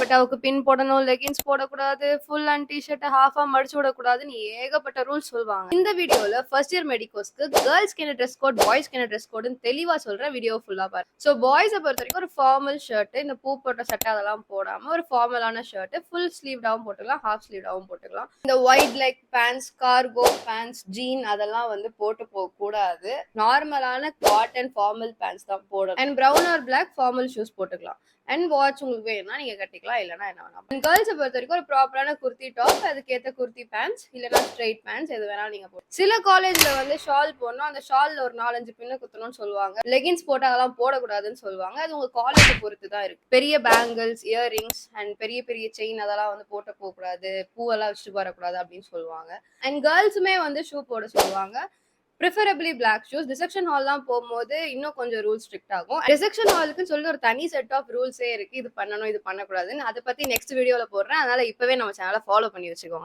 துப்பட்டாவுக்கு பின் போடணும், லெகின்ஸ் போடக்கூடாது, full and T shirt ஹாஃபா மடிச்சு விடக்கூடாதுன்னு ஏகப்பட்ட ரூல்ஸ் சொல்லுவாங்க. இந்த வீடியோல ஃபர்ஸ்ட் இயர் மெடிக்கோஸ்க்கு கேர்ள்ஸ்க்கு என்ன ட்ரெஸ் கோட், பாய்ஸ்க்கு என்ன ட்ரெஸ் கோட்னு தெளிவா சொல்ற வீடியோ ஃபுல்லா பாரு. ஸோ பாய்ஸை பொறுத்த வரைக்கும் ஒரு ஃபார்மல் ஷர்ட், இந்த பூ போட்ட சட்டை அதெல்லாம் போடாம ஒரு ஃபார்மலான ஷர்ட், ஃபுல் ஸ்லீவ்டாவும் போட்டுக்கலாம், ஹாஃப் ஸ்லீவ்டாவும் போட்டுக்கலாம். இந்த white leg pants, cargo pants, jean அதெல்லாம் வந்து போட்டு போக கூடாது. நார்மலான காட்டன் ஃபார்மல் பேண்ட்ஸ் தான் போடணும். And brown or black formal shoes போட்டுக்கலாம். அண்ட் வாட்ச் உங்களுக்கு வேணும்னா நீங்க கட்டிக்கலாம், இல்லைன்னா என்ன வேணாம். கேர்ள்ஸை பொறுத்த வரைக்கும் ஒரு ப்ராப்பரான குர்த்தி டாப், அதுக்கேற்ற குர்த்தி பேண்ட்ஸ், இல்லைன்னா ஸ்ட்ரைட் பேண்ட்ஸ் எது வேணாலும் நீங்க போடணும். சில காலேஜ்ல வந்து ஷால் போடணும், அந்த ஷால்ல ஒரு 4-5 பின்னு குத்தணும்னு சொல்லுவாங்க. லெகின்ஸ் போட்டு அதெல்லாம் போடக்கூடாதுன்னு சொல்லுவாங்க. அது உங்க காலேஜை பொறுத்து தான் இருக்கு. பெரிய பேங்கிள்ஸ், இயர்ரிங்ஸ் அண்ட் பெரிய பெரிய செயின் அதெல்லாம் வந்து போட்டு போகக்கூடாது, பூவெல்லாம் வச்சுட்டு வரக்கூடாது அப்படின்னு சொல்லுவாங்க. அண்ட் கேர்ள்ஸுமே வந்து ஷூ போட சொல்லுவாங்க. Preferably black shoes. ரிசெப்ஷன் ஹால்லாம் போகும்போது இன்னும் கொஞ்சம் ரூல்ஸ் ஸ்ட்ரிக்ட் ஆகும். ரிசெப்ஷன் ஹாலுக்குன்னு சொல்லி ஒரு தனி செட் ஆஃப் ரூல்ஸே இருக்கு. இது பண்ணணும், இது பண்ணக்கூடாதுன்னு. அதை பத்தி நெக்ஸ்ட் வீடியோல போடுறேன். அதனால இப்பவே நம்ம சேனலை ஃபாலோ பண்ணி வச்சுக்கோங்க.